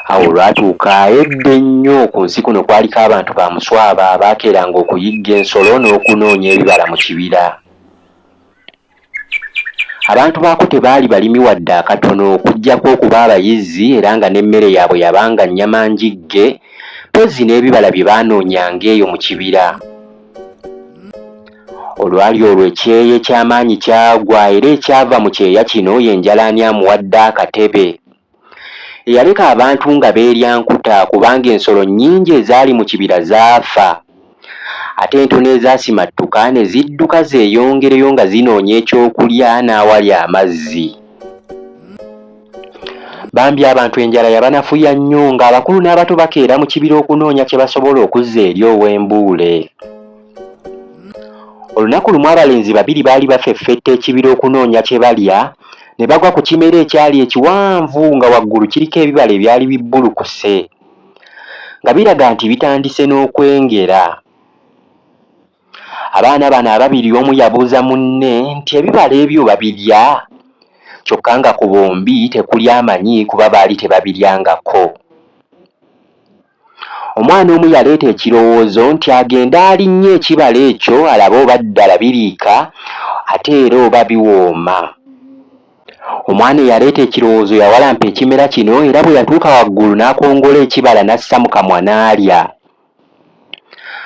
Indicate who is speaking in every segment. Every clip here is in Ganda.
Speaker 1: Awo olwatuuka edda ennyo ku nsi kuno kwaliko abantu ba muswaba abaakeeranga okuyigga ensolo n'okunoonya ebibala mu kibira. Abantu baako tebaali balimi wadde akatono okuggyako okuba abayizzi era nga n'emmere yaabwe yabanga nnyama njigge, mpozzi n'ebibala bye baanoonyanga eyo mu kibira. Olwali olwo ekyeya eky'amaanyi kyagwa era ekyava mu kyeya kino y'enjala ani amuwadde akatebe. Eyaleka abantu nga beerya nkuta kubanga ensolo nnyingi ezaali mu kibira zaafa. Ate entono ezaasimattuka ne zidduka zeeyongereyo nga zinoonya ekyokulya n'awali amazzi. Bambi abantu enjala yabanafuya nnyo ng'abakulu n'abato bakeera mu kibira okunoonya kye basobola okuzza eri ow'embuule. Olunaku lumu abalenzi babiri baali bafeffetta ekibira okunoonya kye balya ne bagwa ku kimera ekyali ekiwanvu nga waggulu kiriko ebibala ebyali bibbulukuse, nga biraga nti bitandise n'okwengera. Abaana bano ababiri omu yabuuza munne nti ebibala ebyo babirya? Kyokka nga ku bombi tekuli amanyi kuba baali tebabiryangako. Omwana omu yaleeta ekirowoozo nti agende alinnye ekibala ekyo alabe oba ddala biriika ate era oba biwooma. Omwana eyaleeta ekirowoozo yawalampa ekimera kino era bwe yatuuka waggulu n'akongola ekibala n'assa mu kamwa n'alya.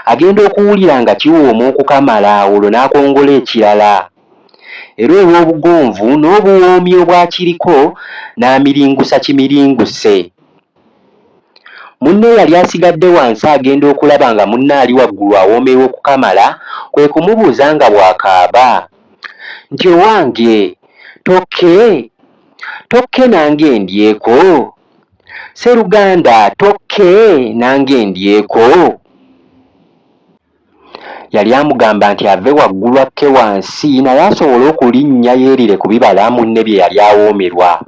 Speaker 1: Agenda okuwulira nga kiwooma okukamala olwo n'akongola ekirala. Era olw'obugonvu n'obuwoomi obwakiriko n'amiringusa kimiringuse. Munne yali asigadde wansi agenda okulaba nga munne ali waggulu awoomerwa okukamala, kwe kumubuuza nga bw'akaaba nti owange tokke nange ndyeko? Sseruganda tokke nange ndyeko? Yali amugamba nti ave waggulu akke wansi naye asobole okulinnya yeerire ku bibala munne bye yali awoomerwa.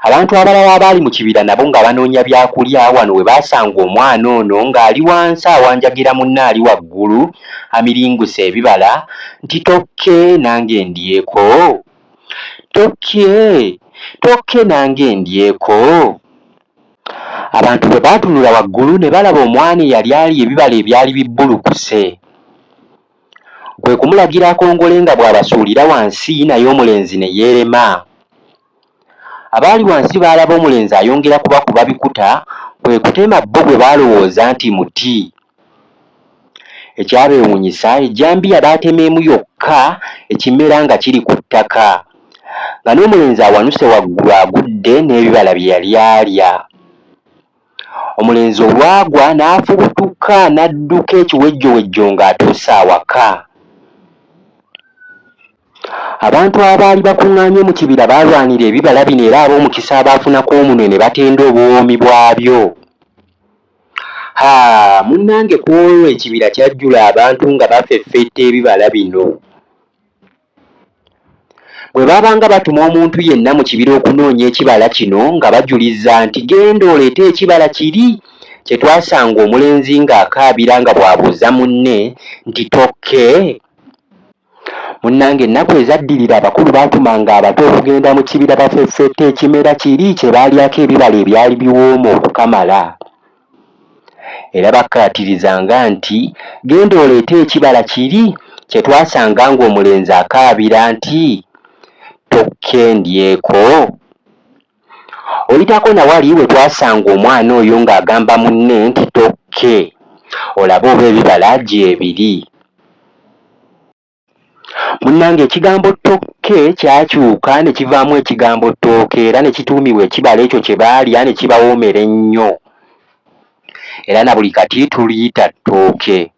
Speaker 1: Abantu abalala abaali mu kibira nabo nga banoonya byakulya wano we baasanga omwana ono ng'ali wansi awanjagira munne ali waggulu amiringusa ebibala nti tokke nange ndyeko? Tokke nange ndyeko? Abantu bwe baatunula waggulu ne balaba omwana eyali alya ebibala ebyali bibbulukuse. Kwe kumulagira akongole nga bw'abasuulira wansi naye omulenzi ne yeerema. Abaali wansi baalaba omulenzi ayongera kubakuba bikuta, kwe kutema bo bwe baalowooza nti muti. Ekyabeewuunyisa ejjambiya baatemeemu yokka ekimera nga kiri ku ttaka, nga n'omulenzi awanuse waggulu agudde n'ebibala bye yali alya. Omulenzi olwagwa n'afubutuka n'adduka ekiwejjowejjo ng'atuuse awaka. Abantu abaali bakuŋŋaanye mu kibira baalwanira ebibala bino era ab'omukisa abaafunako omunwe ne batenda obuwoomi bwabyo. Munnange ku olwo ekibira kyajjula abantu nga bafeffetta ebibala bino. Bwe baabanga batuma omuntu yenna mu kibira okunoonya ekibala kino nga bajuliza nti genda oleete ekibala kiri, kye twasanga omulenzi ng'akaabira nga bw'abuuza munne nti tokke. Munnange ennaku ezaddirira abakulu baatumanga abato okugenda mu kibira bafeffetta ekimera kiri kye baalyako ebibala ebyali biwooma okukamala. Era bakkaatirizanga nti genda oleete ekibala kiri kye twasanga ng'omulenzi akaabira nti tokke ndyeko. Oyitako nawali we twasanga omwana oyo ng'agamba munne nti tokke, olabe oba ebibala gyebiri. Munnange ekigambo tokke kyakyuka ne kivaamu ekigambo ttooke era ne kituumibwa ekibala ekyo kye baalya ne kibawoomera ennyo. Era na buli kati tuliyita ttooke.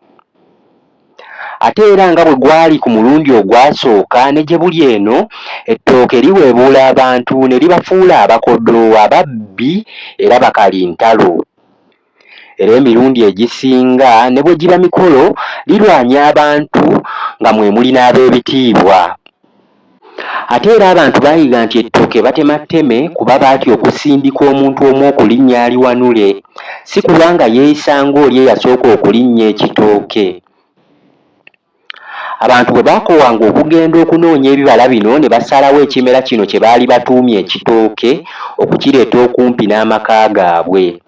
Speaker 1: Ate era nga bwe gwali ku mulundi ogwasooka ne gye buli eno, ettooke liweebuula abantu ne libafuula abakodo, ababbi era bakalintalo. Era emirundi egisinga ne bwe giba mikolo lirwanya abantu nga mwe muli n'ab'ebitiibwa. Ate era abantu baayiga nti ettooke batematteme kuba baatya okusindika omuntu omu okulinnya aliwanule, si kubanga yeeyisa ng'oli eyasooka okulinnya ekitooke. abantu bwe baakowanga okugenda okunoonya ebibala bino ne basalawo ekimera kino kye baali batuumye ekitooke okukireeta okumpi n'amaka gaabwe.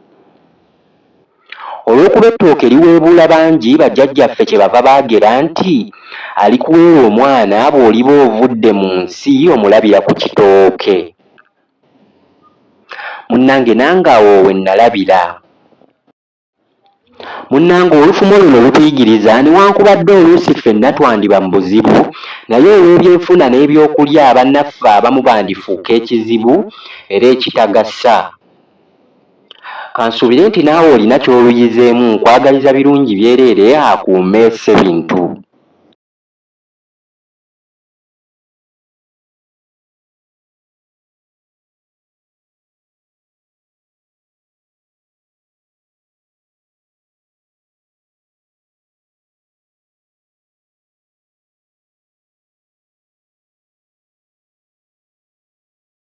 Speaker 1: Olw'okuba ettooke liweebuula bangi, bajjajjaffe kye bava baagera nti alikuweera omwana bw'oliba ovudde mu nsi omulabira ku kitooke. Munnange nange awo we nnalabira. Munnange olufumo luno lutuyigiriza newankubadde oluusi ffenna twandiba mu buzibu, naye olw'ebyenfuna n'ebyokulya bannaffe abamu bandifuuka ekizibu era ekitagasa. Kansuubire nti naawe olina ky'oluyizeemu, nkwagaliza birungi byereere akuume Ssebintu.